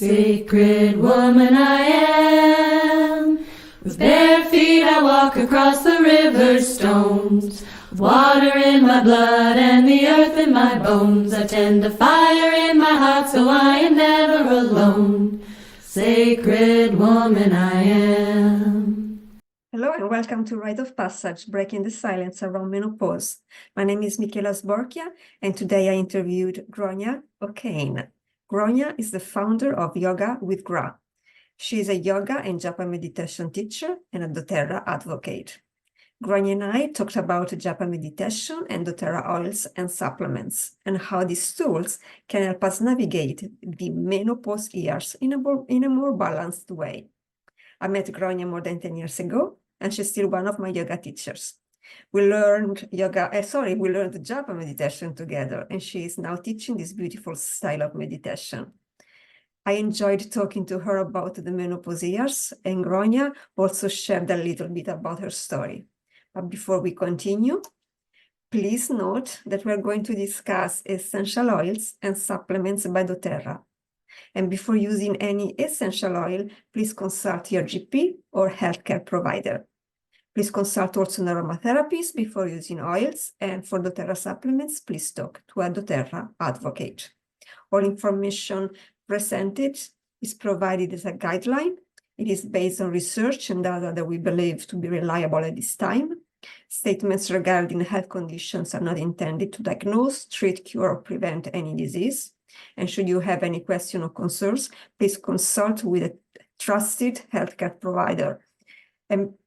Sacred woman I am. With bare feet I walk across the river stones. With water in my blood and the earth in my bones. I tend a fire in my heart so I am never alone. Sacred woman I am. Hello and welcome to Rite of Passage, breaking the silence around menopause. My name is Michela and today I interviewed Grainne O'Kane. Grainne is the founder of Yoga with Gra. She is a yoga and Japa meditation teacher and a doTerra advocate. Grainne and I talked about Japa meditation and doTerra oils and supplements and how these tools can help us navigate the menopause years in a more balanced way. I met Grainne more than 10 years ago, and she's still one of my yoga teachers. We learned Japa meditation together, and she is now teaching this beautiful style of meditation. I enjoyed talking to her about the menopause years, and Grainne also shared a little bit about her story. But before we continue, please note that we're going to discuss essential oils and supplements by doTerra. And before using any essential oil, please consult your GP or healthcare provider. Please consult also an aromatherapist before using oils, and for doTerra supplements, please talk to a doTerra advocate. All information presented is provided as a guideline. It is based on research and data that we believe to be reliable at this time. Statements regarding health conditions are not intended to diagnose, treat, cure, or prevent any disease. And should you have any questions or concerns, please consult with a trusted healthcare provider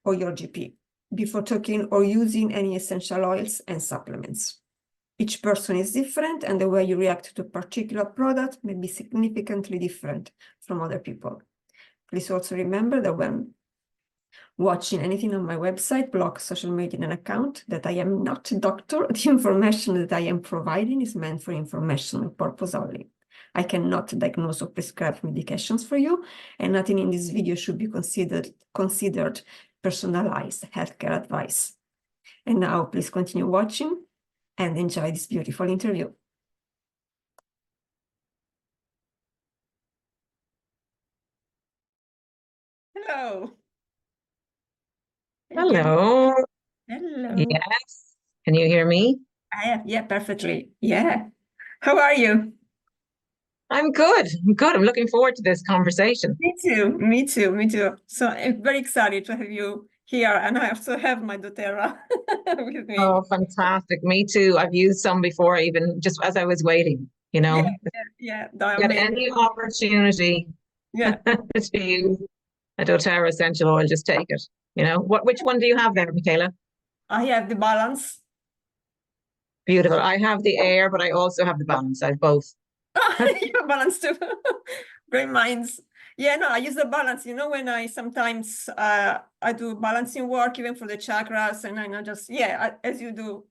or your GP before talking or using any essential oils and supplements. Each person is different, and the way you react to a particular product may be significantly different from other people. Please also remember that when watching anything on my website, blog, social media, and account, that I am not a doctor. The information that I am providing is meant for informational purpose only. I cannot diagnose or prescribe medications for you, and nothing in this video should be considered personalized healthcare advice. And now please continue watching and enjoy this beautiful interview. Hello. Hello. Hello. Yes. Can you hear me? Yeah, perfectly. Yeah. How are you? I'm good. I'm good. I'm looking forward to this conversation. Me too. Me too. Me too. So I'm very excited to have you here, and I also have my doTerra with me. Oh, fantastic. Me too. I've used some before, even just as I was waiting, you know. Yeah. Get any opportunity Yeah. to use a doTerra essential oil, just take it. You know, which one do you have there, Michela? I have the balance. Beautiful. I have the air, but I also have the balance. I have both. You have balance too. Great minds. Yeah, no, I use the balance. You know, when I sometimes I do balancing work even for the chakras, and I know just as you do.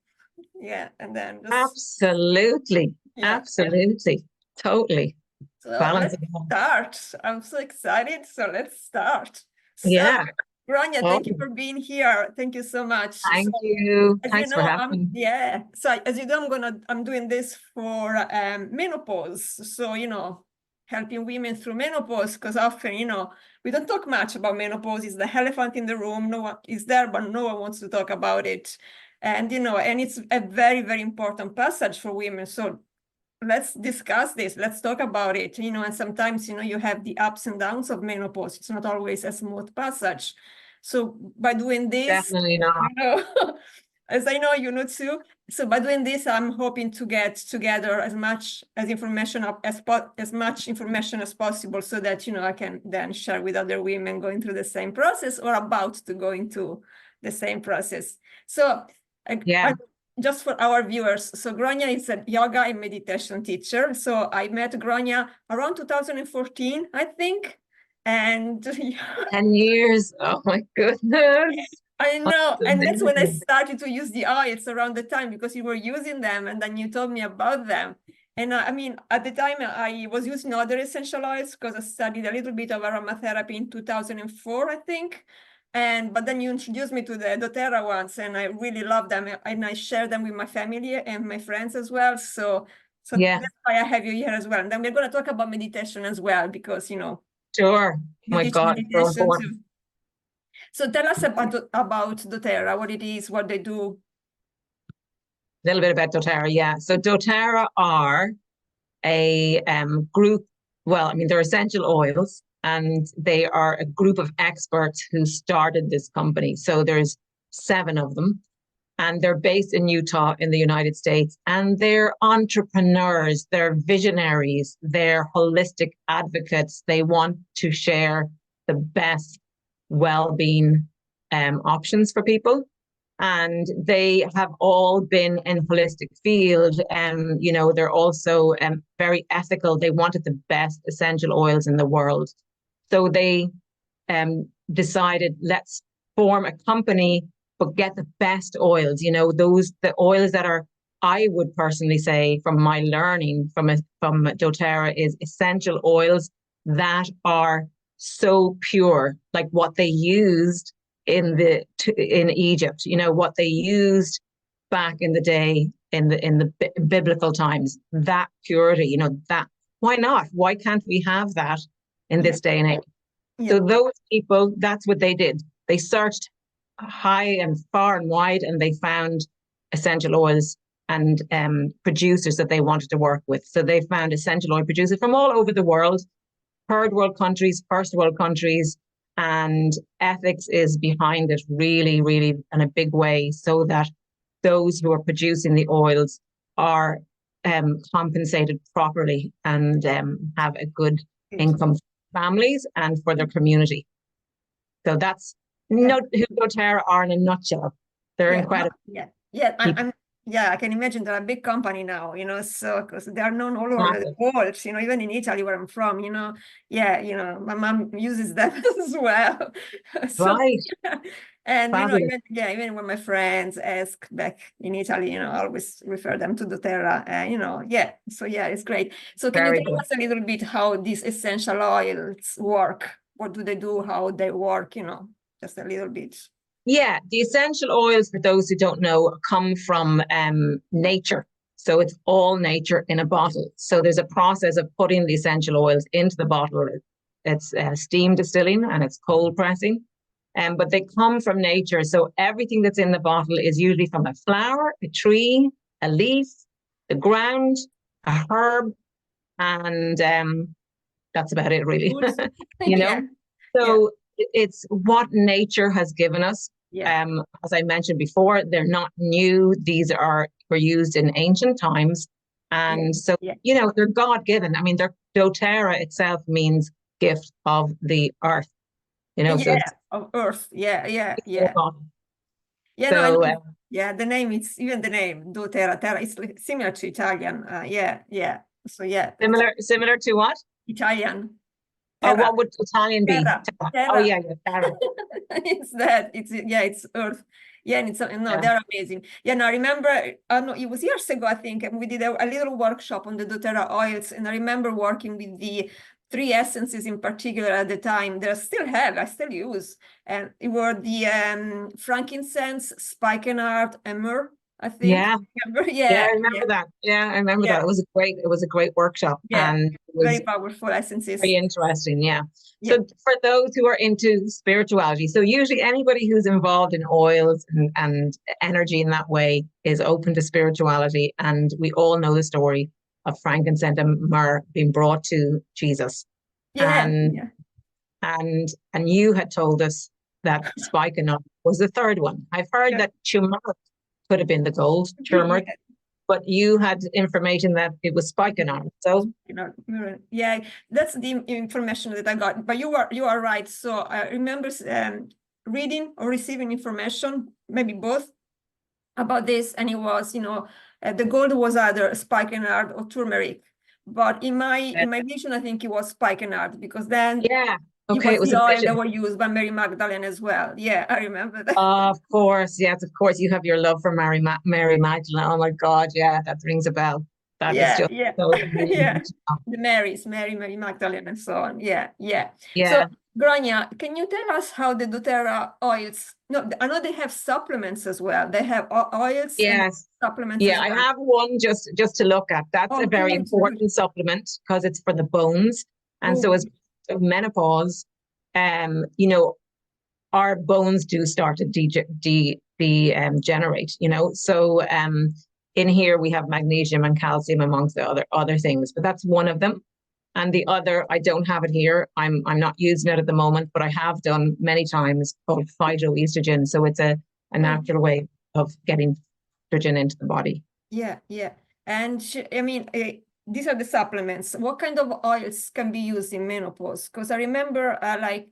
Yeah, and then just Absolutely. Absolutely. Totally. So Balance. let's start. I'm so excited. So let's start. Yeah. Grainne, thank you for being here. Thank you so much. Thank you. Thanks you know, for having me. So as you know, I'm doing this for menopause. So, you know, helping women through menopause, because often, you know, we don't talk much about menopause. It's the elephant in the room. No one is there, but no one wants to talk about it. And, you know, and it's a very, very important passage for women. So let's discuss this. Let's talk about it. You know, and sometimes, you know, you have the ups and downs of menopause. It's not always a smooth passage. So by doing this, definitely not. You know, as I know you know too. So by doing this, I'm hoping to get together as much information as possible, so that, you know, I can then share with other women going through the same process or about to go into the same process. So just for our viewers, so Grainne is a yoga and meditation teacher. So I met Grainne around 2014, I think. And 10 years. Oh my goodness. I know. And that's when I started to use the oils around the time, because you were using them and then you told me about them. And I mean, at the time I was using other essential oils because I studied a little bit of aromatherapy in 2004, I think. But then you introduced me to the doTerra ones, and I really love them, and I share them with my family and my friends as well. So So Yeah, that's why I have you here as well. And then we're going to talk about meditation as well, because, you know, sure. you My teach God, so meditation important. too. So tell us about doTerra, what it is, what they do. A little bit about doTerra, yeah. So doTerra are a group, well, I mean, they're essential oils, and they are a group of experts who started this company. So there's 7 of them, and they're based in Utah in the United States, and they're entrepreneurs, they're visionaries, they're holistic advocates. They want to share the best well-being options for people. And they have all been in holistic field. You know, they're also very ethical. They wanted the best essential oils in the world. So they decided, let's form a company, but get the best oils, you know, the oils that are, I would personally say from my learning from doTerra, is essential oils that are so pure, like what they used in Egypt, you know, what they used back in the day in the biblical times, that purity, you know, that, why not? Why can't we have that in this day and age? So those people, that's what they did. They searched high and far and wide, and they found essential oils and producers that they wanted to work with. So they found essential oil producers from all over the world, third world countries, first world countries, and ethics is behind it really, really in a big way, so that those who are producing the oils are compensated properly and have a good income for families and for their community. So that's who doTerra are in a nutshell. They're incredible. I can imagine they're a big company now, you know, so because they are known all over the world, you know, even in Italy where I'm from, you know, you know, my mom uses them as well. So, right. And fabulous. you know, even when my friends ask back in Italy, you know, I always refer them to doTerra, you know, so it's great. So can you tell us a little bit how these essential oils work? What do they do? How they work, you know, just a little bit. Yeah, the essential oils, for those who don't know, come from nature. So it's all nature in a bottle. So there's a process of putting the essential oils into the bottle. It's steam distilling and it's cold pressing. But they come from nature. So everything that's in the bottle is usually from a flower, a tree, a leaf, the ground, a herb, and that's about it, really. You know? So it's what nature has given us. As I mentioned before, they're not new. These were used in ancient times. And so, you know, they're God-given. I mean, doTerra itself means gift of the earth. You know, of earth. Yeah. So, the name, it's even the name, Do Terra. Terra is similar to Italian. So similar to what? Italian. Or what would Italian be? Terra. Oh yeah, Terra. It's earth. And it's they're amazing. I remember, it was years ago, I think, and we did a little workshop on the doTerra oils, and I remember working with the 3 essences in particular at the time that I still use, and it were the frankincense, spikenard, and myrrh, I think. I remember that. I remember that. It was a great workshop. And it was very powerful essences. Very interesting. So for those who are into spirituality, so usually anybody who's involved in oils and energy in that way is open to spirituality. And we all know the story of frankincense and myrrh being brought to Jesus. And you had told us that spikenard was the third one. I've heard that turmeric could have been the gold, turmeric, but you had information that it was spikenard. So that's the information that I got. But you are right. So I remember reading or receiving information, maybe both, about this, and it was, you know, the gold was either spikenard or turmeric. But in my vision, I think it was spikenard, because then it was the oil that were used by Mary Magdalene as well. I remember that. Of course, yes, of course. You have your love for Mary Magdalene. Oh my God, that rings a bell. That is Yeah, just yeah, so yeah. brilliant. The Marys, Mary Magdalene, and so on. Yeah, yeah. So, Yeah. Grainne, can you tell us how the doTERRA oils? No, I know they have supplements as well. They have oils and Yes. supplements Yeah, as I well. have one just to look at. That's a Oh, very good, good. important supplement because it's for the bones. And so Oh, as of menopause, you know, our bones do start to degenerate, you know. So in here we have magnesium and calcium amongst the other things, but that's one of them. And the other, I don't have it here. I'm not using it at the moment, but I have done many times, called phytoestrogen. So it's a natural way of getting estrogen into the body. yeah, yeah. And I mean, these are the supplements. What kind of oils can be used in menopause? Because I remember, it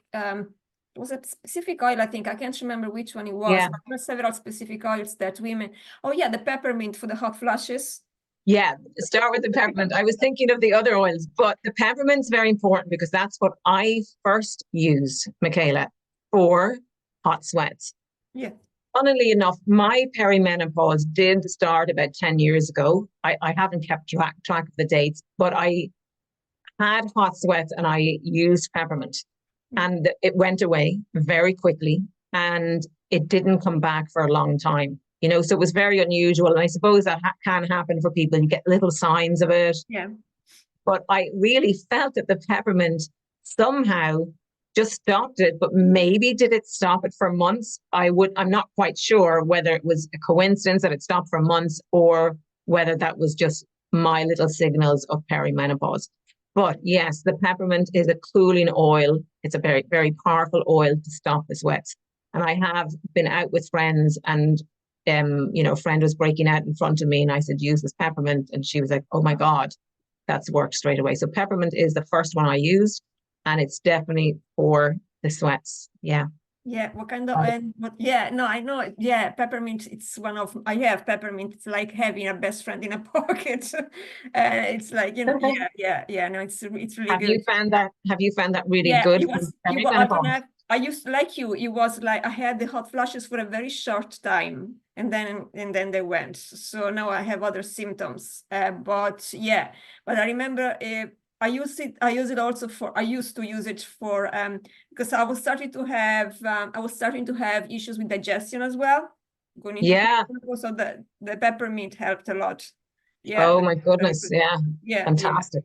was a specific oil, I think. I can't remember which one it was, Yeah. but there were several specific oils that women. Oh, yeah, the peppermint for the hot flushes. Yeah, start with the peppermint. I was thinking of the other oils, but the peppermint's very important because that's what I first used, Michela, for hot sweats. Yeah. Funnily enough, my perimenopause did start about 10 years ago. I haven't kept track of the dates, but I had hot sweats and I used peppermint and it went away very quickly and it didn't come back for a long time. You know, so it was very unusual. And I suppose that can happen for people. You get little signs of it. Yeah. But I really felt that the peppermint somehow just stopped it, but maybe did it stop it for months? I'm not quite sure whether it was a coincidence that it stopped for months or whether that was just my little signals of perimenopause. But yes, the peppermint is a cooling oil. It's a very, very powerful oil to stop the sweats. And I have been out with friends and you know, a friend was breaking out in front of me and I said, use this peppermint. And she was like, oh my God, that's worked straight away. So peppermint is the first one I used and it's definitely for the sweats. Yeah. Yeah, what kind of, and what, yeah, no, I know, yeah, peppermint, it's one of, I have peppermint, it's like having a best friend in a pocket. It's like, you know, yeah, no, it's really good. Have you found that really Yeah, good it for was, I don't perimenopause? have, I used, like you, it was like, I had the hot flushes for a very short time and then they went. So now I have other symptoms, but yeah, but I remember, I use it also for, I used to use it for, because I was starting to have issues with digestion as well. Going into Yeah. so the peppermint helped a lot. Yeah. Oh my Very goodness. good. Yeah. Yeah. Fantastic.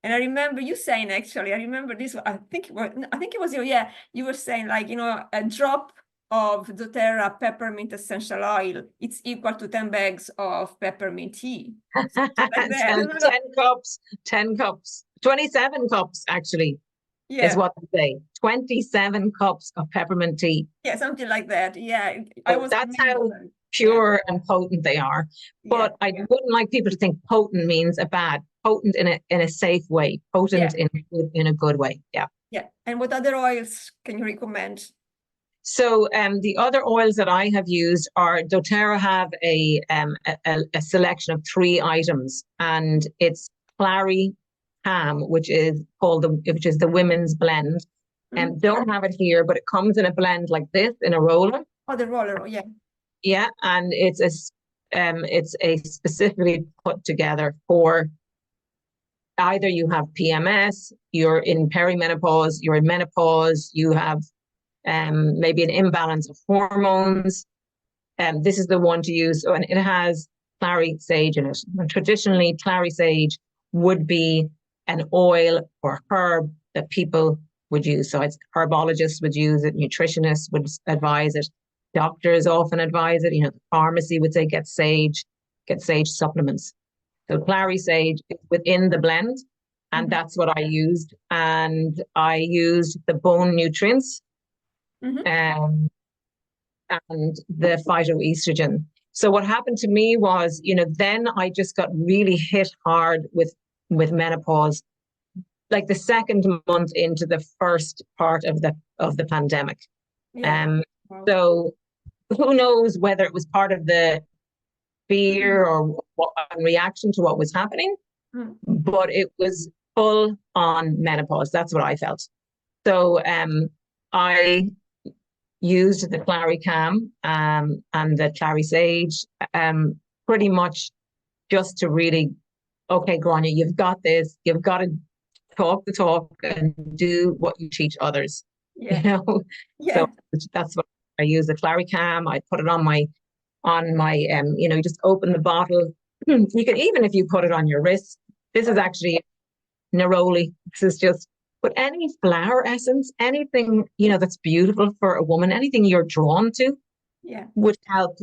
And I remember you saying, actually, I remember this, I think it was you, yeah, you were saying like, you know, a drop of doTerra peppermint essential oil, it's equal to 10 bags of peppermint tea. Something like that. 10 cups, 10 cups, 27 cups actually is Yeah. what they say. 27 cups of peppermint tea. Yeah, something like that. Yeah, I So was that's how amazed. pure and potent they are. Yeah, But I wouldn't like people to think potent means a bad, potent in a safe way, potent yeah, in a good way. Yeah. yeah. And what other oils can you recommend? So the other oils that I have used are doTerra have a selection of 3 items, and it's Clary Ham, which is the women's blend. And don't have it here, but it comes in a blend like this in a roller. Oh, the roller, yeah. Yeah, and it's a specifically put together for either you have PMS, you're in perimenopause, you're in menopause, you have maybe an imbalance of hormones. This is the one to use, and it has clary sage in it. And traditionally, clary sage would be an oil or herb that people would use. So it's herbologists would use it, nutritionists would advise it, doctors often advise it. You know, the pharmacy would say get sage supplements. So clary sage is within the blend, and that's what I used. And I used the bone nutrients and the phytoestrogen. So what happened to me was, you know, then I just got really hit hard with menopause, like the second month into the first part of the pandemic. Yeah. So who knows whether it was part of the fear or what reaction to what was happening, but it was full on menopause. That's what I felt. So I used the Clary Cam and the Clary Sage pretty much just to really okay, Grainne, you've got this. You've got to talk the talk and do what you teach others. Yeah. So Yeah. that's what I use, the Claricam. I put it on my you just open the bottle. You can, even if you put it on your wrist. This is actually neroli. This is just, but any flower essence, anything, that's beautiful for a woman, anything you're drawn to Yeah. would help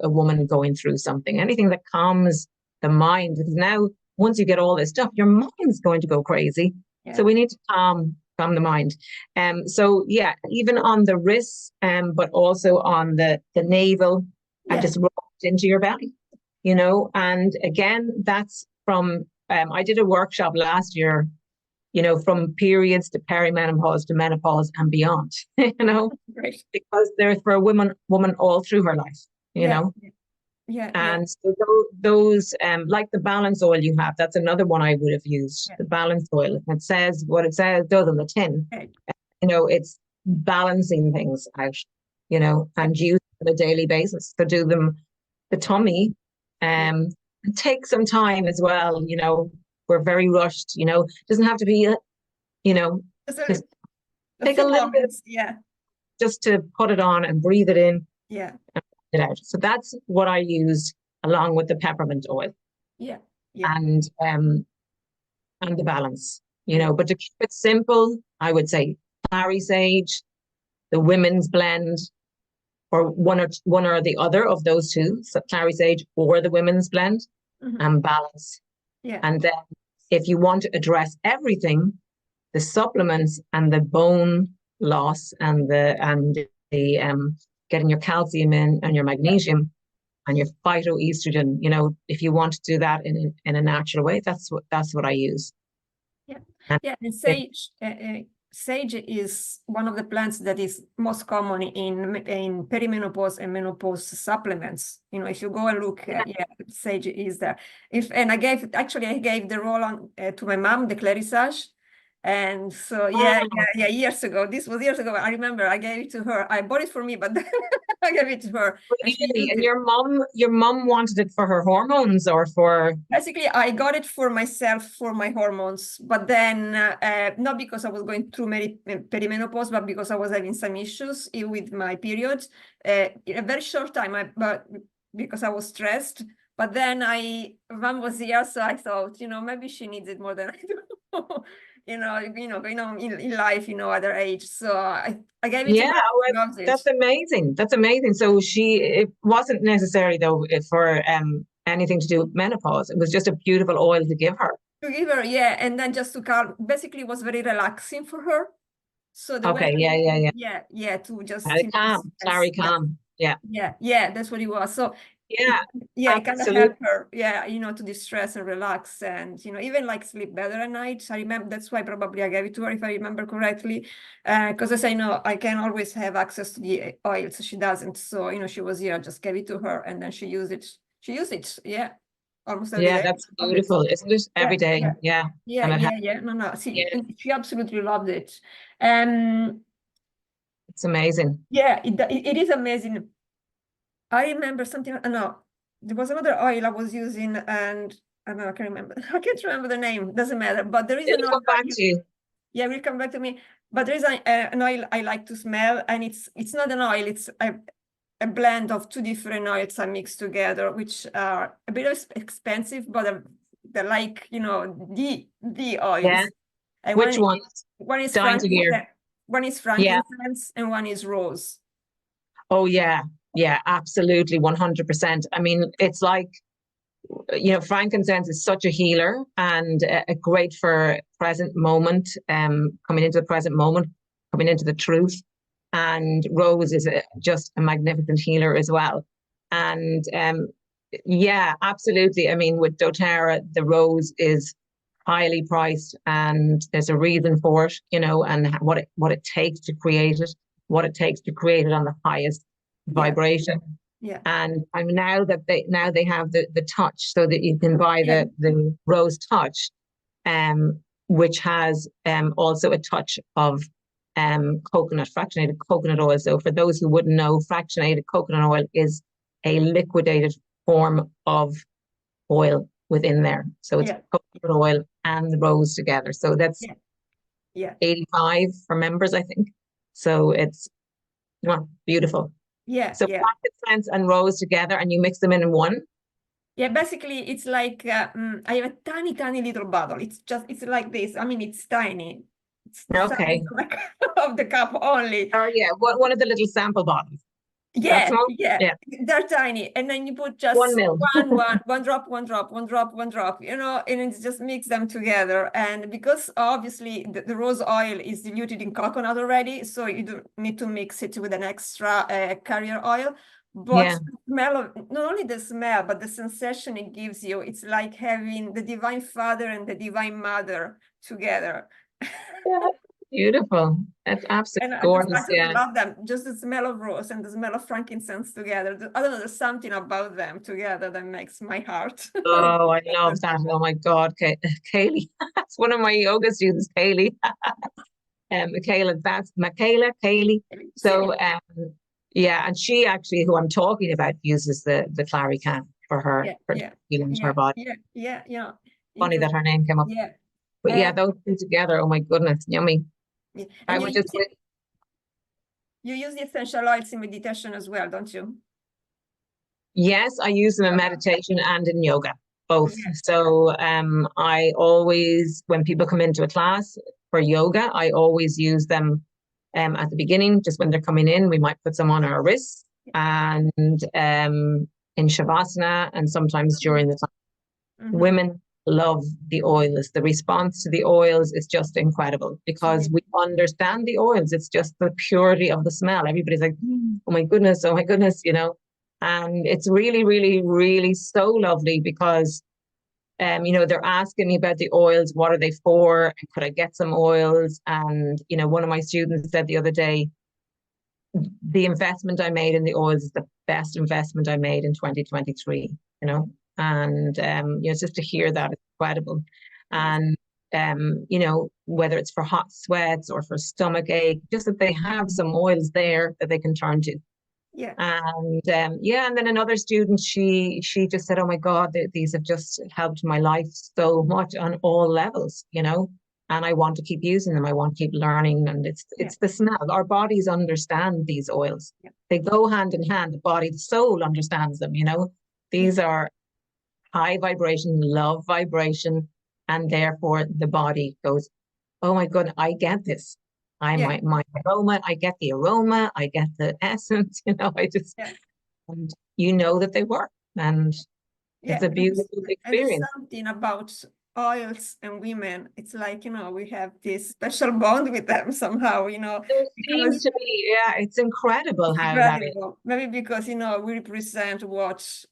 a woman going through something. Anything that calms the mind, because now once you get all this stuff, your mind's going to go crazy. Yeah. So we need to calm the mind. So yeah, even on the wrists, but also on the navel, and just roll it into your belly, and again, that's from I did a workshop last year, from periods to perimenopause to menopause and beyond, Great. because they're for a woman all through her life, Yeah. And so those, like the balance oil you have, that's another one I would have used. The balance oil. It says what it says, does on the tin. Right. It's balancing things out, and use on a daily basis. So do them, the tummy, take some time as well. We're very rushed. Doesn't have to be, just take a little bit, just to put it on and breathe it in. Yeah. It out. So that's what I used along with the peppermint oil. Yeah. And the balance, but to keep it simple, I would say clary sage, the women's blend, or one or the other of those two, so clary sage or the women's blend, and balance. Yeah. And then if you want to address everything, the supplements and the bone loss and the getting your calcium in and your magnesium and your phytoestrogen, if you want to do that in a natural way, that's what I use. And sage is one of the plants that is most common in perimenopause and menopause supplements. If you go and look, sage is there. I gave the roll on to my mom, the Clarissage. And so, years ago, this was years ago. I remember I gave it to her. I bought it for me, but then I gave it to her. Really? And your mom wanted it for her hormones or for? Basically, I got it for myself, for my hormones, but then not because I was going through perimenopause, but because I was having some issues with my period. In a very short time, but because I was stressed. But then mom was here, so I thought, maybe she needs it more than I do. In life, other age. So I gave it to her. Well, that's amazing. That's amazing. So it wasn't necessary though for anything to do with menopause. It was just a beautiful oil to give her. And then just to calm. Basically, it was very relaxing for her. So to just clary calm. Yeah, that's what it was. So it kind of helped her, to distress and relax, and even like sleep better at night. I remember that's why probably I gave it to her, if I remember correctly, because as I know, I can always have access to the oil, so she doesn't. So she was here, I just gave it to her, and then she used it. Almost every day. That's beautiful, isn't it? Every day. No. She absolutely loved it. It's amazing. It is amazing. I remember something. No, there was another oil I was using, and I can't remember. I can't remember the name. Doesn't matter. But there is an oil. Come back to you. Yeah, will come back to me. But there is an oil I like to smell, and it's not an oil. It's a blend of two different oils I mix together, which are a bit expensive, but they're like the oils. Yeah. And which one? One is frankincense, and one is rose. Oh yeah. Yeah, absolutely, 100%. I mean, it's like, frankincense is such a healer and a great for present moment, coming into the present moment, coming into the truth. And rose is just a magnificent healer as well. And absolutely. I mean, with doTerra, the rose is highly priced, and there's a reason for it, and what it takes to create it, on the highest vibration. And now they have the touch, so that you can buy the rose touch, which has also a touch of fractionated coconut oil. So for those who wouldn't know, fractionated coconut oil is a liquidated form of oil, within there. So it's Yeah. coconut oil and the rose together. So that's Yeah. 85 for members, I think. So it's beautiful. Yeah. So Yeah. frankincense and rose together, and you mix them in one. Yeah, basically it's like I have a tiny little bottle. It's like this. I mean, it's tiny. It's the size Okay. of the cup only. Oh yeah, one of the little sample bottles. That's Yeah, small. yeah, Yeah, they're tiny, and then you put 1 just mil. one drop, you know, and it's just mix them together. And because obviously the rose oil is diluted in coconut already, so you don't need to mix it with an extra carrier oil. But Yeah. the smell of, not only the smell, but the sensation it gives you, it's like having the Divine Father and the Divine Mother together. Yeah, beautiful. That's And absolutely I gorgeous. just Yeah. love them. Just the smell of rose and the smell of frankincense together. I don't know, there's something about them together that makes my heart. Oh, I love that. Oh my God, Kaylee. That's one of my yoga students, Kaylee. Michela, that's Michela, Kaylee. So yeah, and she actually, who I'm talking about, uses the clary can for her, for healing her body. Yeah. Funny that her name came up. Yeah. But yeah, those two together, oh my goodness, yummy. Yeah. I And would just you use the essential oils in meditation as well, don't you? yes, I use them in meditation and in yoga, both. Yeah. So I always, when people come into a class for yoga, I always use them at the beginning, just when they're coming in. We might put some on our wrists and in Shavasana, and sometimes during the time. Women love the oils. The response to the oils is just incredible because we understand the oils. It's just the purity of the smell. Everybody's like, oh my goodness, you know. And it's really, really, really so lovely because you know, they're asking me about the oils, what are they for? And could I get some oils? And, you know, one of my students said the other day, the investment I made in the oils is the best investment I made in 2023, you know, and you know, just to hear that is incredible. And you know, whether it's for hot sweats or for stomach ache, just that they have some oils there that they can turn to. Yeah. And yeah, and then another student, she just said, oh my God, these have just helped my life so much on all levels, you know, and I want to keep using them. I want to keep learning. And it's the smell. Our bodies understand these oils. They go hand in hand. The body, the soul understands them, you know. These are high vibration, love vibration, and therefore the body goes, oh my God, I get this. My aroma, I get the aroma, I get the essence, you know, I just, and you know that they work, and it's a beautiful experience. And something about oils and women, it's like, you know, we have this special bond with them somehow, you know. There seems to be, yeah, it's incredible how that is. Maybe because, you know, we represent what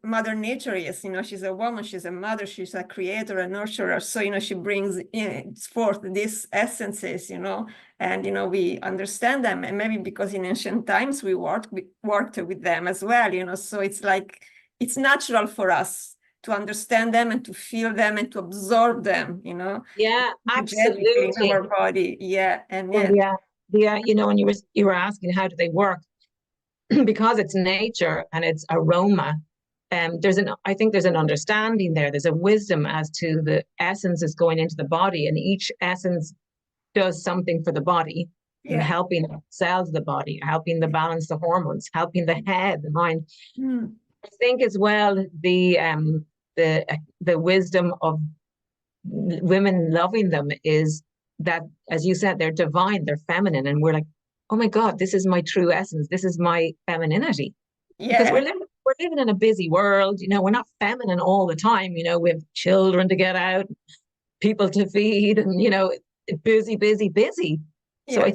Mother Nature is, you know, she's a woman, she's a mother, she's a creator, a nurturer. So, you know, she brings forth these essences, you know, and, you know, we understand them. And maybe because in ancient times we worked with them as well, you know, so it's like, it's natural for us to understand them and to feel them and to absorb them, you know. Yeah, absolutely. In our body. Yeah. And you know, and you were asking how do they work? Because it's nature and it's aroma, I think there's an understanding there. There's a wisdom as to the essences going into the body, and each essence does something for the body, and helping the cells of the body, helping to balance the hormones, helping the head, the mind. I think as well the wisdom of women loving them is that, as you said, they're divine, they're feminine, and we're like, oh my God, this is my true essence. This is my femininity. Because we're living in a busy world, you know, we're not feminine all the time. You know, we have children to get out, people to feed, and, you know, busy. So I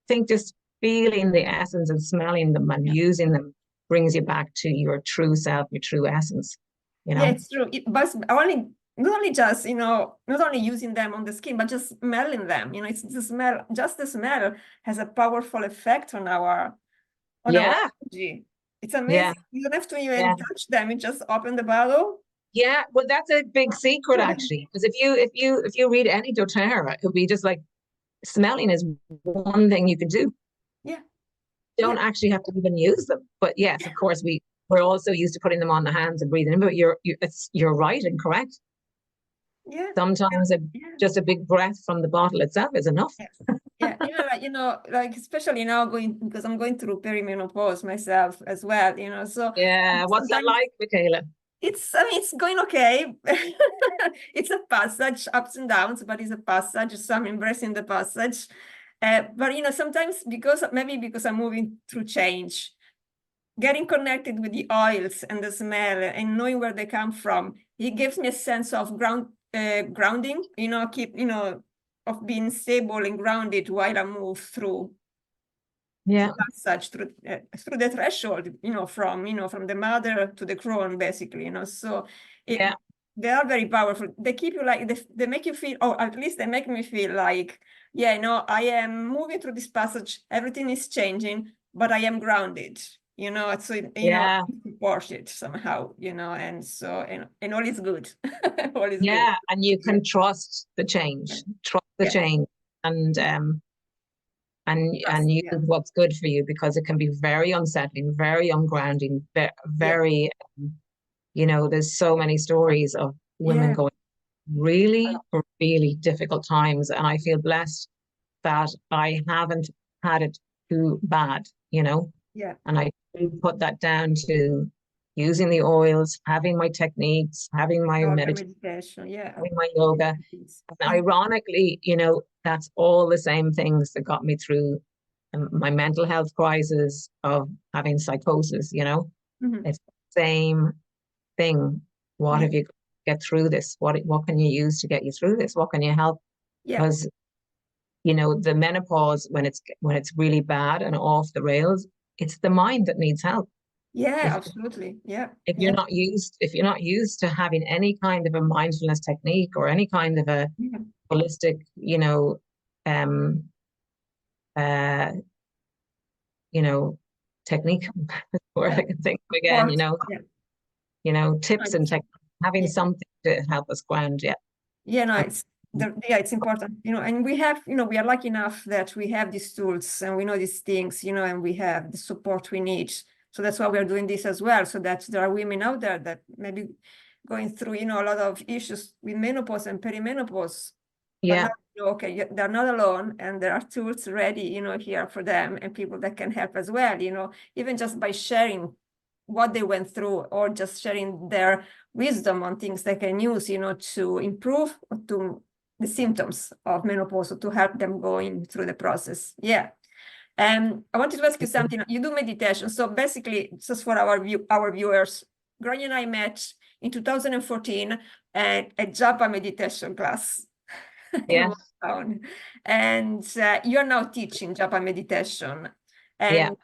think just feeling the essence and smelling them and using them brings you back to your true self, your true essence, you know. Yeah, it's true. But not only just, you know, not only using them on the skin, but just smelling them, you know, it's the smell, just the smell has a powerful effect on our energy. It's amazing. You don't have to even touch them, you just open the bottle. Yeah, well, that's a big secret actually, because if you read any doTerra, it would be just like smelling is one thing you can do. Yeah. Don't actually have to even use them. But yes, of course, we we're also used to putting them on the hands and breathing in, but you're right and correct. Yeah. Sometimes just a big breath from the bottle itself is enough. Yeah, like especially now because I'm going through perimenopause myself as well, so Yeah, what's that like, Michela? It's going okay. It's a passage, ups and downs, but it's a passage, so I'm embracing the passage. But sometimes because I'm moving through change, getting connected with the oils and the smell and knowing where they come from, it gives me a sense of grounding, of being stable and grounded while I move through Yeah, passage through the threshold, from the mother to the crown, basically, so yeah, they are very powerful. They keep you like, they make you feel, or at least they make me feel like, I am moving through this passage, everything is changing, but I am grounded, so yeah, support it somehow, and so and all is good. All is good. yeah. And you can trust the change, change, and use what's good for you, because it can be very unsettling, very ungrounding, very, there's so many stories of women going really, really difficult times. And I feel blessed that I haven't had it too bad, Yeah. And I do put that down to using the oils, having my techniques, having my meditation, having my yoga. And ironically, that's all the same things that got me through my mental health crisis of having psychosis, It's the same thing. What have you got to get through this? What can you use to get you through this? What can you help? Because the menopause, when it's really bad and off the rails, it's the mind that needs help. Absolutely. If you're not used to having any kind of a mindfulness technique or any kind of a holistic, technique, or I can think of again, tips and techniques, having something to help us ground. It's important, and we have, we are lucky enough that we have these tools and we know these things, and we have the support we need. So that's why we are doing this as well, so that there are women out there that maybe going through, a lot of issues with menopause and perimenopause. They're not alone, and there are tools ready, here for them, and people that can help as well, even just by sharing what they went through, or just sharing their wisdom on things they can use, to improve to the symptoms of menopause, to help them going through the process. I wanted to ask you something. You do meditation, so basically, just for our viewers, Grainne and I met in 2014 at a Japa meditation class. In town, and you're now teaching Japa meditation, and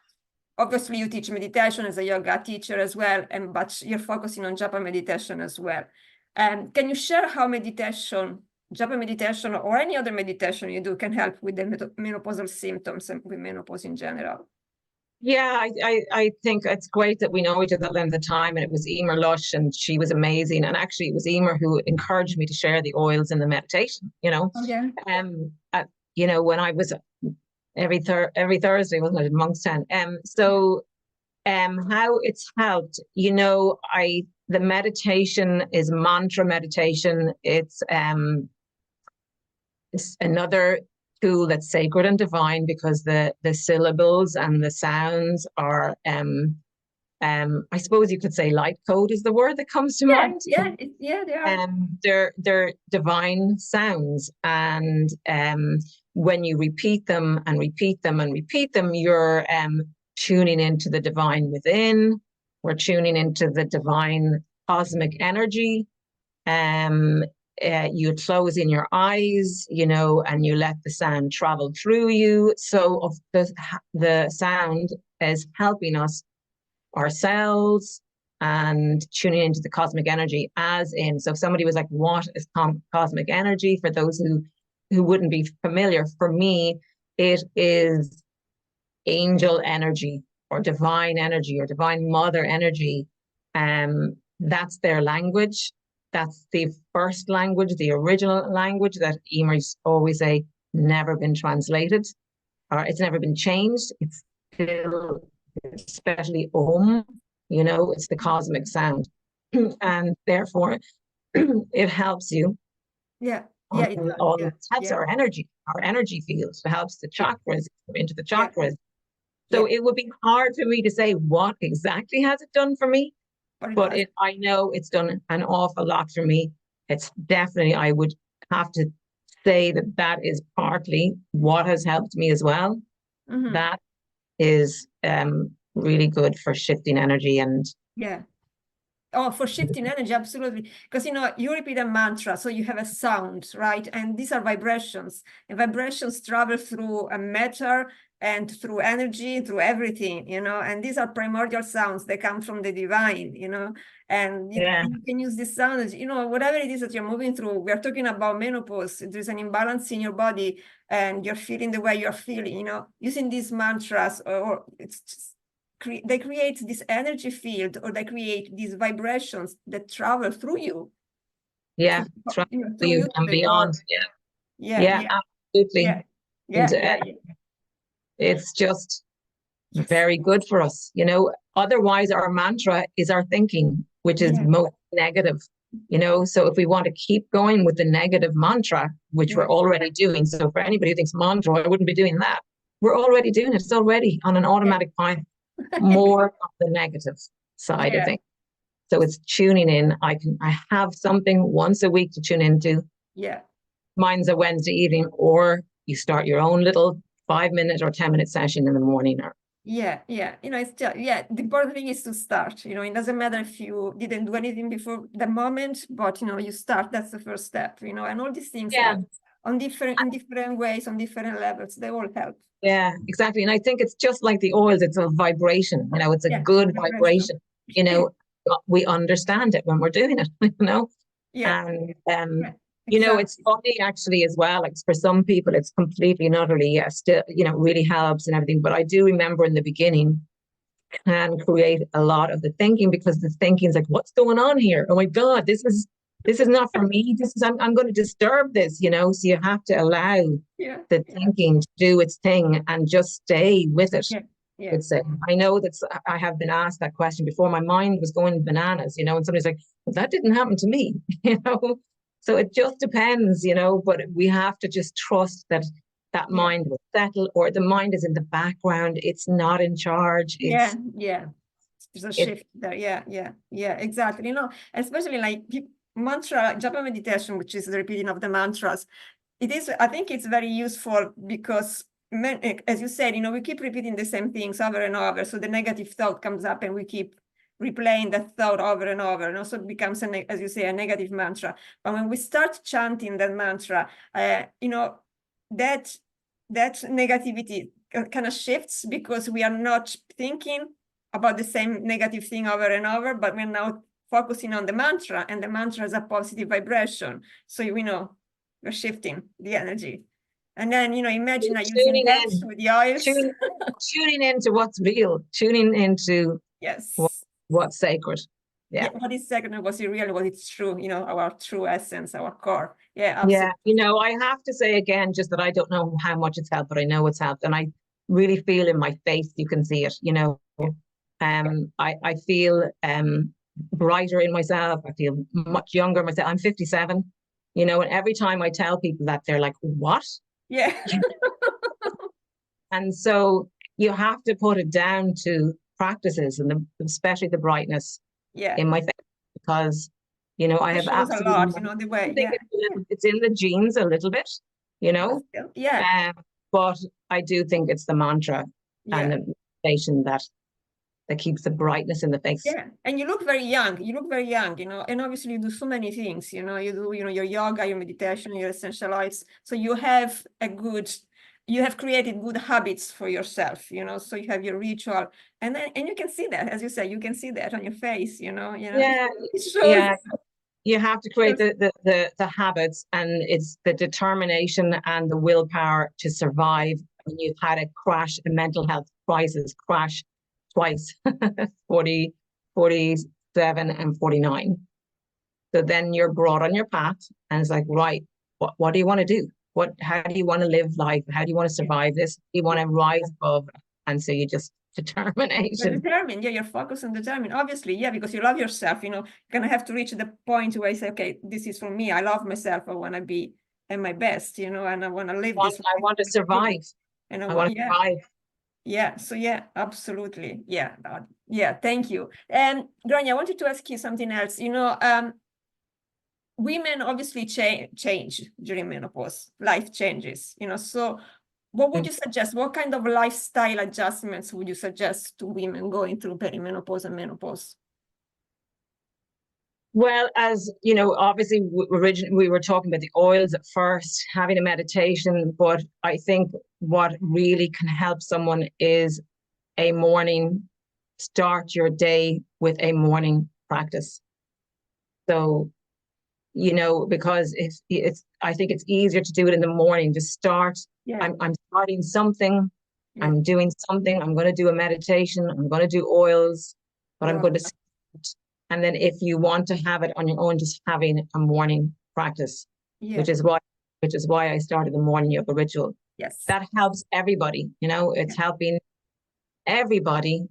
obviously you teach meditation as a yoga teacher as well, but you're focusing on Japa meditation as well. Can you share how Japa meditation, or any other meditation you do, can help with the menopausal symptoms and with menopause in general? I think it's great that we know each other that length of time. And it was Emer Lush, and she was amazing. And actually, it was Emer who encouraged me to share the oils in the meditation. When I was every Thursday, wasn't it, in Monkstown? How it's helped, the meditation is mantra meditation. It's another tool that's sacred and divine, because the syllables and the sounds are I suppose you could say light code is the word that comes to mind. They are. They're divine sounds, and when you repeat them and repeat them and repeat them, you're tuning into the divine within. We're tuning into the divine cosmic energy. You close in your eyes, and you let the sound travel through you. So the sound is helping us ourselves and tuning into the cosmic energy, so if somebody was like, what is cosmic energy? For those who wouldn't be familiar, for me, it is angel energy, or divine energy, or divine mother energy. That's their language. That's the first language, the original language that Emer's always say never been translated, or it's never been changed. It's still, especially Om, you know, it's the cosmic sound. And therefore it helps you Yeah. Yeah. on it helps our energy field. It helps the chakras into the chakras. So it would be hard for me to say what exactly has it done for me, but I know it's done an awful lot for me. It's definitely, I would have to say that that is partly what has helped me as well. That is really good for shifting energy and Oh, for shifting energy, absolutely. Because, you know, you repeat a mantra, so you have a sound, right? And these are vibrations. And vibrations travel through a matter and through energy, through everything, you know. And these are primordial sounds. They come from the divine, you know. And you can use this sound, you know, whatever it is that you're moving through. We are talking about menopause. There's an imbalance in your body and you're feeling the way you're feeling, you know, using these mantras, or it's just, they create this energy field, or they create these vibrations that travel through you. Through you and beyond. Absolutely. It's just very good for us, you know. Otherwise our mantra is our thinking, which is most negative, you know. So if we want to keep going with the negative mantra, which we're already doing, so for anybody who thinks mantra, I wouldn't be doing that, we're already doing it. It's already on an automatic pilot. More of the negative side of things. So it's tuning in. I have something once a week to tune into. Mine's a Wednesday evening, or you start your own little 5-minute or 10-minute session in the morning. Or you know, it's just, the important thing is to start. You know, it doesn't matter if you didn't do anything before the moment, but you know, you start. That's the first step, you know. And all these things in different ways, on different levels, they all help. Yeah, exactly. And I think it's just like the oils, it's a vibration, you know, it's a good vibration. You know, we understand it when we're doing it, you know. And you know, it's funny actually as well, like for some people it's completely and utterly still, you know, really helps and everything. But I do remember in the beginning can create a lot of the thinking, because the thinking is like, what's going on here? Oh my God, this is not for me. This is, I'm going to disturb this, you know. So you have to allow the thinking to do its thing and just stay with it. I know that I have been asked that question before. My mind was going bananas, you know, and somebody's like, well, that didn't happen to me, you know. So it just depends, you know, but we have to just trust that that mind will settle, or the mind is in the background. It's not in charge. It's, there's a shift there. Exactly. You know, especially like mantra, Japa meditation, which is the repeating of the mantras. I think it's very useful because, as you said, you know, we keep repeating the same things over and over. So the negative thought comes up and we keep replaying that thought over and over, and also it becomes, as you say, a negative mantra. But when we start chanting that mantra, you know, that negativity kind of shifts, because we are not thinking about the same negative thing over and over, but we're now focusing on the mantra, and the mantra has a positive vibration. So, you know, we're shifting the energy. And then, you know, imagine that using that with the oils. Tuning into what's real, tuning into what's sacred. What is sacred, what's real, what is true, you know, our true essence, our core. You know, I have to say again, just that I don't know how much it's helped, but I know it's helped. And I really feel in my face, you can see it, you know. I feel brighter in myself. I feel much younger myself. I'm 57, you know, and every time I tell people that, they're like, what? And so you have to put it down to practices, and especially the brightness in my face, because, you know, I have absolutely a lot, you know, the way it's in the genes a little bit, you know. But I do think it's the mantra and the meditation that keeps the brightness in the face. And you look very young. You look very young, you know, and obviously you do so many things, you know. You do, you know, your yoga, your meditation, your essential oils. So you have created good habits for yourself, you know. So you have your ritual, and you can see that, as you say, you can see that on your face, you know. You have to create the habits, and it's the determination and the willpower to survive when you've had a mental health crisis, twice, 40, 47 and 49. So then you're brought on your path, and it's like, right, what do you want to do? How do you want to live life? How do you want to survive this? Do you want to rise above? And so you just determination. Determined, yeah, you're focused and determined, obviously, yeah, because you love yourself, you're gonna have to reach the point where you say, okay, this is for me, I love myself, I want to be at my best, and I want to live this I want to survive. and I want to survive. Yeah, so yeah, absolutely, yeah, yeah, thank you. And Grainne, I wanted to ask you something else. Women obviously change during menopause, life changes, so what would you suggest? What kind of lifestyle adjustments would you suggest to women going through perimenopause and menopause? Well, as you know, obviously originally we were talking about the oils at first, having a meditation, but I think what really can help someone is a morning, start your day with a morning practice. So, because I think it's easier to do it in the morning, to start. Yeah. I'm starting something, Yeah. I'm doing something, I'm going to do a meditation, I'm going to do oils, but I'm going to start. And then if you want to have it on your own, just having a morning practice, which is why I started the morning yoga ritual. Yes. That helps everybody, it's helping everybody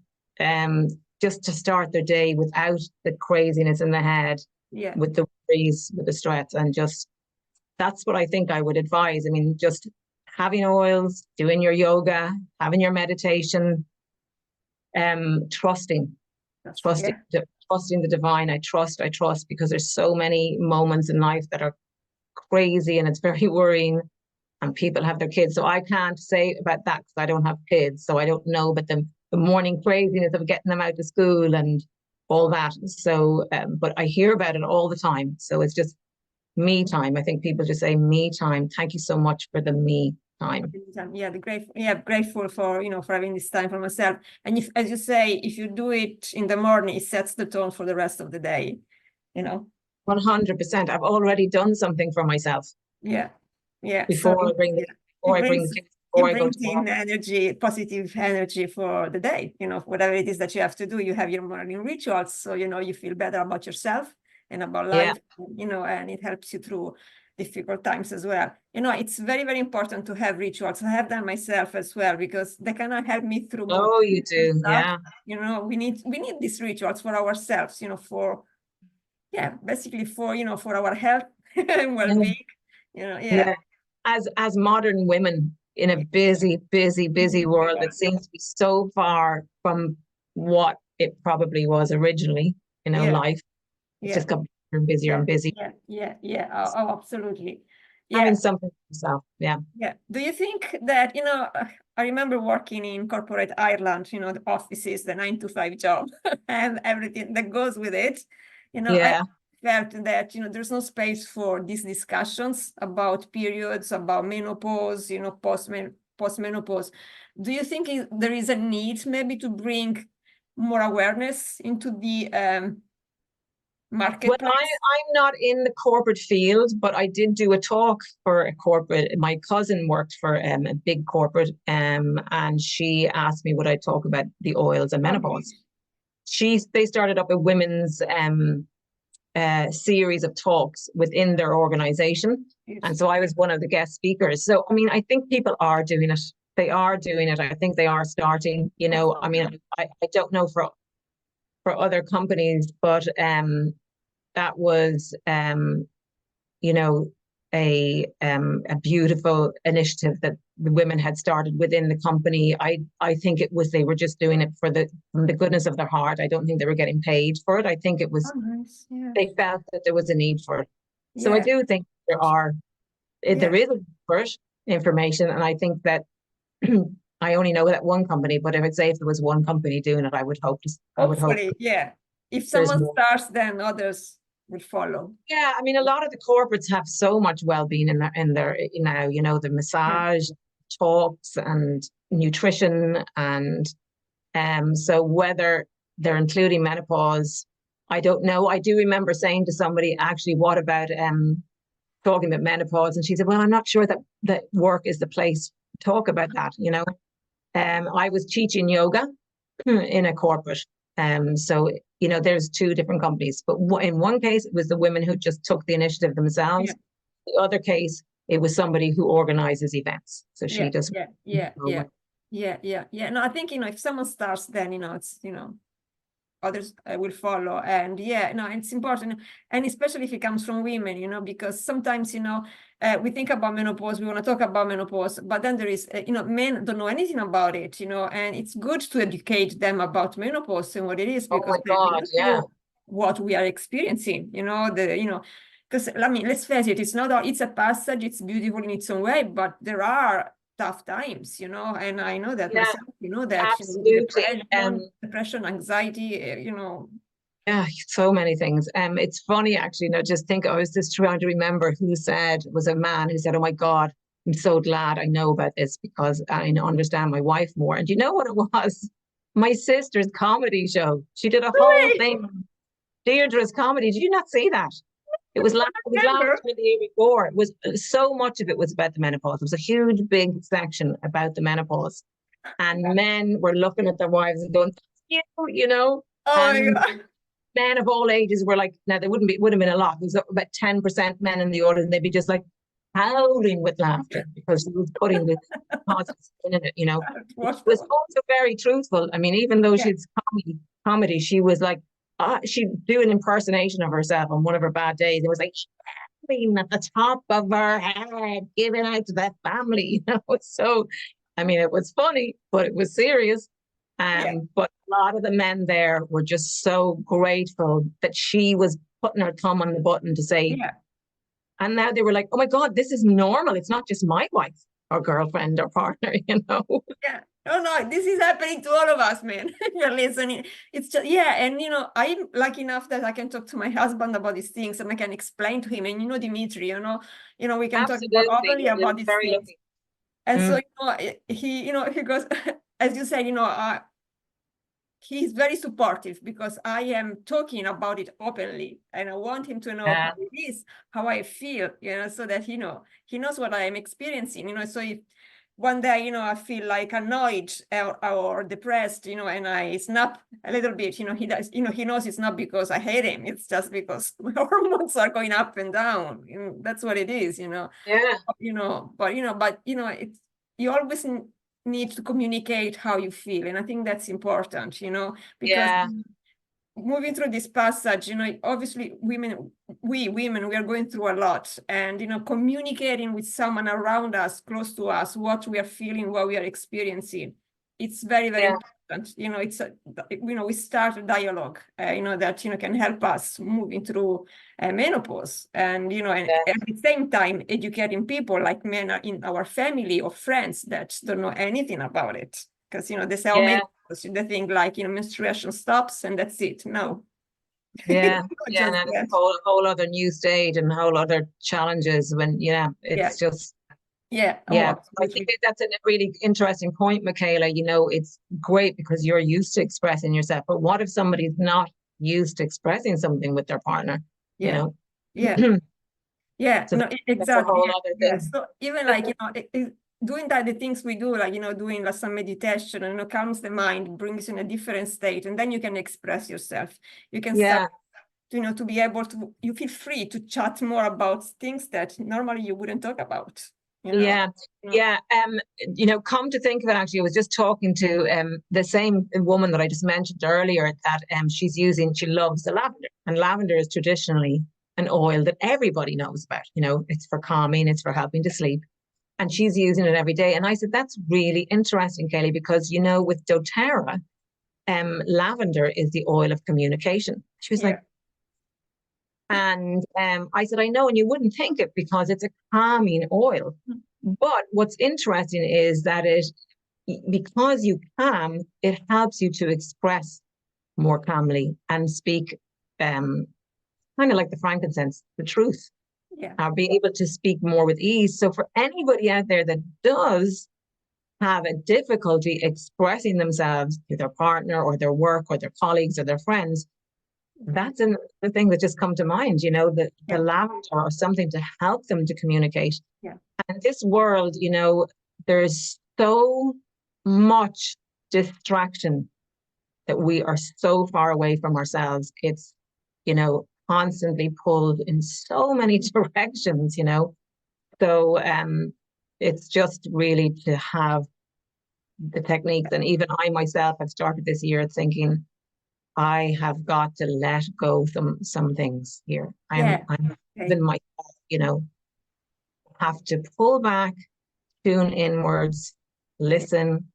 just to start their day without the craziness in the head, with the worries, with the stress, and just that's what I think I would advise. I mean, just having oils, doing your yoga, having your meditation, trusting the divine. I trust because there's so many moments in life that are crazy and it's very worrying, and people have their kids. So I can't say about that because I don't have kids, so I don't know, but the morning craziness of getting them out to school and all that. So, but I hear about it all the time. So it's just me time. I think people just say me time. Thank you so much for the me time. Yeah, grateful for for having this time for myself. And if, as you say, if you do it in the morning, it sets the tone for the rest of the day. 100%. I've already done something for myself. Yeah. Before I bring the kids. It brings in energy, positive energy for the day. Whatever it is that you have to do, you have your morning rituals, so you feel better about yourself and about life. And it helps you through difficult times as well. It's very, very important to have rituals. I have them myself as well, because they cannot help me through. Oh, you do, yeah. We need these rituals for ourselves. For basically for for our health and well-being. As modern women in a busy world that seems to be so far from what it probably was originally, life. It's just got busier and busier. Oh, absolutely. Having something for yourself. Yeah. Do you think that, I remember working in corporate Ireland, the offices, the 9-to-5 job and everything that goes with it. I felt that, there's no space for these discussions about periods, about menopause, post-menopause. Do you think there is a need maybe to bring more awareness into the marketplace? Well, I'm not in the corporate field, but I did do a talk for a corporate. My cousin worked for a big corporate, and she asked me would I talk about the oils and menopause. They started up a women's series of talks within their organization, and so I was one of the guest speakers. So I mean, I think people are doing it. They are doing it. I think they are starting. I mean, I don't know for other companies, but that was a beautiful initiative that the women had started within the company. I think it was they were just doing it from the goodness of their heart. I don't think they were getting paid for it. I think it was they felt that there was a need for it. So I do think there is a need for it, information, and I think that I only know that one company, but if there was one company doing it, I would hope. Hopefully, if someone starts, then others will follow. Yeah, I mean, a lot of the corporates have so much well-being in their the massage talks and nutrition, and so whether they're including menopause, I don't know. I do remember saying to somebody, actually, what about talking about menopause? And she said, well, I'm not sure that work is the place to talk about that. I was teaching yoga in a corporate. So, there's two different companies, but in one case, it was the women who just took the initiative themselves. The other case, it was somebody who organizes events. So she does. Yeah. No, I think, if someone starts, then, it's, others will follow. And no, it's important. And especially if it comes from women, because sometimes, we think about menopause, we want to talk about menopause, but then there is, men don't know anything about it, and it's good to educate them about menopause and what it is, Oh because my they God, don't yeah. know what we are experiencing, because let's face it, it's a passage, it's beautiful in its own way, but there are tough times, and I know that Yeah, myself, that absolutely. depression, anxiety, Yeah, so many things. It's funny actually. Just think, I was just trying to remember who said, was a man who said, "Oh my God, I'm so glad I know about this because I understand my wife more." And you know what it was? My sister's comedy show. She did a whole Really? thing, Deirdre's comedy. Did you not see that? It was last Remember? year, the year before. It was so much of it was about the menopause. It was a huge, big section about the menopause, and men were looking at their wives and going, you know, Oh my and God. men of all ages were like, now there would have been a lot. There was about 10% men in the audience, and they'd be just like howling with laughter because she was putting the positive spin in it. It Watch that was one. also very truthful. I mean, even though Yeah. she's comedy, she was like, she'd do an impersonation of herself on one of her bad days. It was like shouting at the top of her head, giving out to that family. So, I mean, it was funny, but it was serious. Yeah. But a lot of the men there were just so grateful that she was putting her thumb on the button to say, Yeah. and now they were like, "Oh my God, this is normal. It's not just my wife or girlfriend or partner." Yeah. No, this is happening to all of us, man. You're listening. It's just, and I'm lucky enough that I can talk to my husband about these things and I can explain to him. And Dimitri, we can talk Absolutely. openly You're about these very things. lucky. And so, Mm. he goes, as you said, he's very supportive because I am talking about it openly and I want him to know how it is, how I feel, so that, he knows what I am experiencing, so if one day, I feel like annoyed or depressed, and I snap a little bit, he does, he knows it's not because I hate him. It's just because my hormones are going up and down. That's what it is, Yeah. But it's, you always need to communicate how you feel. And I think that's important, because Yeah. moving through this passage, obviously we women, we are going through a lot, and, communicating with someone around us, close to us, what we are feeling, what we are experiencing. It's very, very Yeah. important. It's we start a dialogue, that, can help us moving through menopause, and, and Yeah. at the same time, educating people like men in our family or friends that don't know anything about it. Because, they say, oh, Yeah. they think like, menstruation stops and that's it. No. Yeah. It's not Yeah. just And it's a that. whole other new stage and whole other challenges when, Yeah. it's just, Yeah. Oh, yeah. I think absolutely. that's a really interesting point, Michela. It's great because you're used to expressing yourself. But what if somebody's not used to expressing something with their partner? You Yeah. know? Yeah. Yeah. So No, that's a exactly. whole other Yeah. thing. So even like, doing that, the things we do, like, doing like some meditation, and, calms the mind, brings you in a different state, and then you can express yourself. You can start, Yeah. to be able to, you feel free to chat more about things that normally you wouldn't talk about, Yeah. Yeah. Come to think of it, actually, I was just talking to the same woman that I just mentioned earlier that she loves the lavender. And lavender is traditionally an oil that everybody knows about. It's for calming, it's for helping to sleep. And she's using it every day. And I said, that's really interesting, Kelly, because with doTerra, lavender is the oil of communication. She was like, Yeah. and I said, I know, and you wouldn't think it because it's a calming oil. But what's interesting is that because you calm, it helps you to express more calmly and speak kind of like the frankincense, the truth, Yeah. or be able to speak more with ease. So for anybody out there that does have a difficulty expressing themselves to their partner or their work or their colleagues or their friends, that's another thing that just come to mind, the lavender or something to help them to communicate. Yeah. And this world, there's so much distraction that we are so far away from ourselves. It's, constantly pulled in so many directions, So it's just really to have the techniques. And even I myself have started this year thinking, I have got to let go some things here. I'm Okay. even myself, you know, have to pull back, tune inwards, listen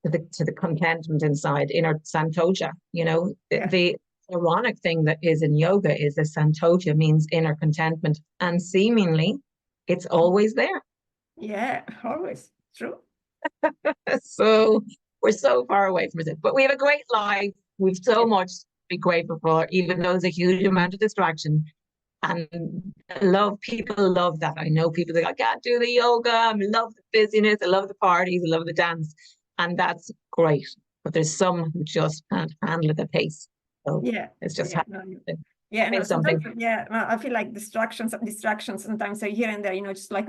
to the contentment inside, inner santoja. You know, Yeah. the ironic thing that is in yoga is that santoja means inner contentment, and seemingly it's always there. Yeah, always. True. So we're so far away from it, but we have a great life. We've so much to be grateful for, even though there's a huge amount of distraction. And people love that. I know people that I can't do the yoga. I love the busyness. I love the parties. I love the dance. And that's great. But there's some who just can't handle the pace. So Yeah. it's just Yeah. Yeah, no, something. sometimes, yeah, no, I feel like distractions sometimes are here and there, you know, just like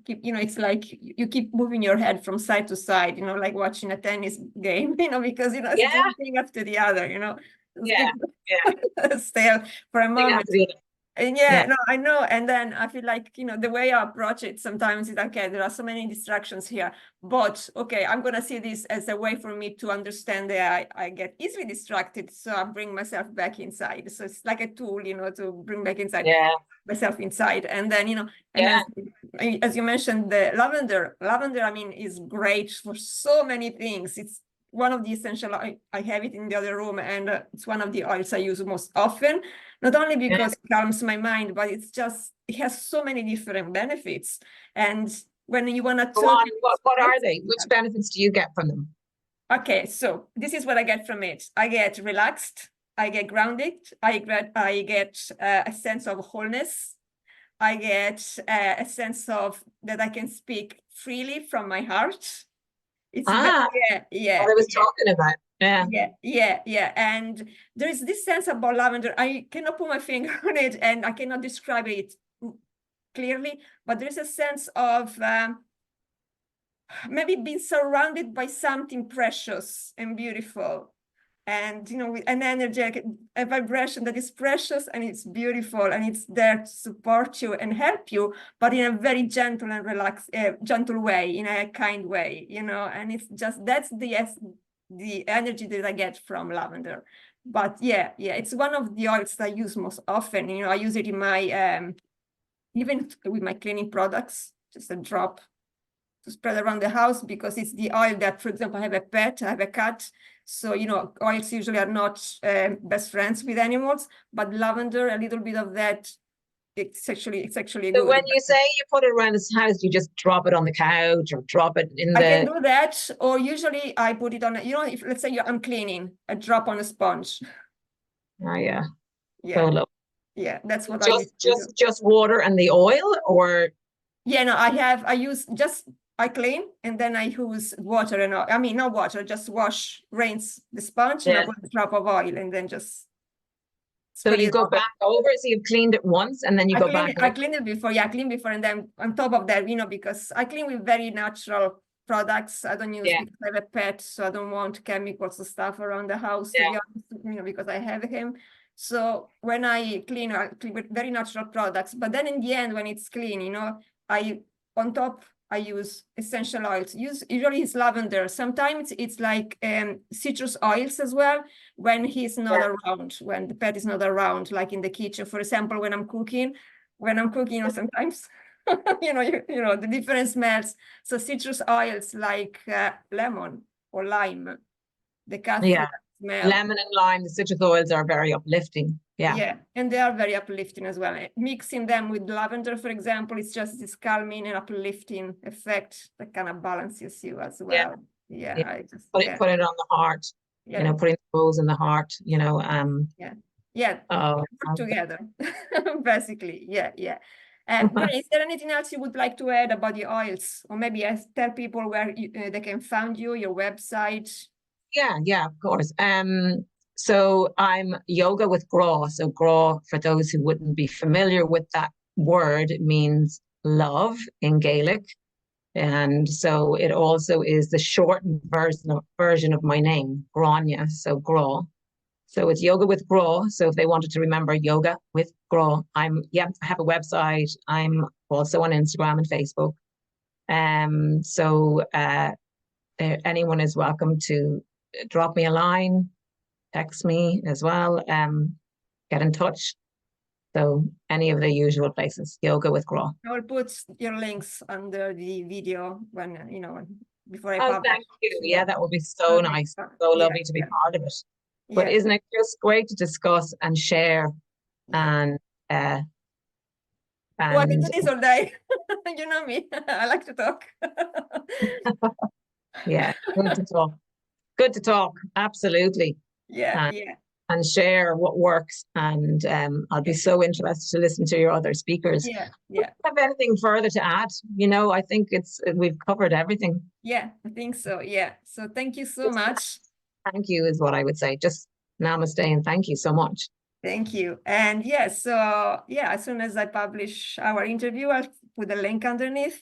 it's like you keep moving your head from side to side, you know, like watching a tennis game, you know, because, you know, it's Yeah, one thing after the other, you know, yeah, yeah. stale for a Thing moment. after the other. And Yeah, no, I know. And then I feel like, you know, the way I approach it sometimes is, okay, there are so many distractions here, but okay, I'm going to see this as a way for me to understand that I get easily distracted. So I bring myself back inside. So it's like a tool, you know, to bring back inside myself inside. And then, you know, and as you mentioned, the lavender, I mean, is great for so many things. It's one of the essential, I have it in the other room, and it's one of the oils I use most often, not only because it calms my mind, but it has so many different benefits. And when you want to talk, what are they? Which benefits do you get from them? Okay, so this is what I get from it. I get relaxed, I get grounded, I get a sense of wholeness. I get a sense of that I can speak freely from my heart. It's what I was talking about. Yeah. And there is this sense about lavender. I cannot put my finger on it, and I cannot describe it clearly, but there is a sense of maybe being surrounded by something precious and beautiful, and, you know, with an energy, a vibration that is precious and it's beautiful, and it's there to support you and help you, but in a very gentle and relaxed, gentle way, in a kind way, you know. And it's just, that's the energy that I get from lavender. But it's one of the oils that I use most often. You know, I use it in my even with my cleaning products, just a drop to spread around the house, because it's the oil that, for example, I have a pet, I have a cat. So, you know, oils usually are not best friends with animals, but lavender, a little bit of that, it's actually good. So when you say you put it around the house, you just drop it on the couch or drop it in I can do that, or usually I put it on, you know, if let's say I'm cleaning, I drop on a sponge. Oh yeah. Yeah. So Yeah, that's what I use. Just water and the oil, or no, I clean and then I use water, and I mean, not water, just rinse the sponge, and I put a drop of oil, and then just. So you go back over, so you've cleaned it once and then you go back. I cleaned it before, I cleaned before, and then on top of that, you know, because I clean with very natural products. I don't use, because I have a pet, so I don't want chemicals and stuff around the house, to be honest, you know, because I have him. So when I clean with very natural products, but then in the end, when it's clean, you know, on top I use essential oils. Usually it's lavender. Sometimes it's like citrus oils as well, when he's not around, when the pet is not around, like in the kitchen, for example, when I'm cooking, you know, sometimes you know the different smells. So citrus oils like lemon or lime, the cassia smell. Lemon and lime, the citrus oils are very uplifting. Yeah, and they are very uplifting as well. Mixing them with lavender, for example, it's just this calming and uplifting effect that kind of balances you as well. I just put it on the heart. You know, putting the rose in the heart, you know. Together basically. Grainne, is there anything else you would like to add about the oils, or maybe tell people where they can find you, your website? Yeah, of course. So I'm yoga with Grainne. So Grainne, for those who wouldn't be familiar with that word, it means love in Gaelic. And so it also is the shortened version of my name, Grainne. So Grainne. So it's yoga with Grainne. So if they wanted to remember yoga with Grainne, I have a website. I'm also on Instagram and Facebook. anyone is welcome to drop me a line, text me as well, get in touch. So any of the usual places, Yoga with Grainne. I will put your links under the video when, before I Oh, publish. thank you. Yeah, that would be so nice. So lovely to be part of it. But isn't it just great to discuss and share and Well, I can do this all day. You know me. I like to talk. yeah, good to talk. Good to talk. Absolutely. And share what works. And I'll be so interested to listen to your other speakers. Yeah. Do you have anything further to add? I think we've covered everything. Yeah, I think so. Yeah. So thank you so much. Thank you is what I would say. Just namaste and thank you so much. Thank you. And as soon as I publish our interview, I'll put a link underneath.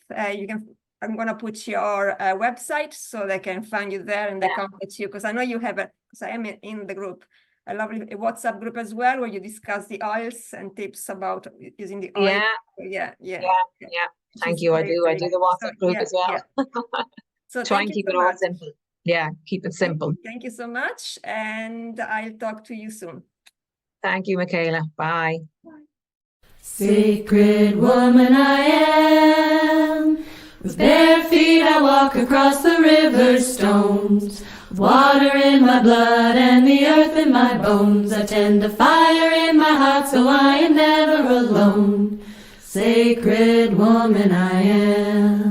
I'm gonna put your website so they can find you there and they contact you, because I know you have because I am in the group, a lovely WhatsApp group as well, where you discuss the oils and tips about using the oil. Yeah. Thank you. I do the WhatsApp group as well. So try and keep it all simple. Yeah, keep it simple. Thank you so much, and I'll talk to you soon. Thank you, Michela. Bye. Sacred woman I am, with bare feet I walk across the river's stones, water in my blood and the earth in my bones. I tend a fire in my heart so I am never alone. Sacred woman I am.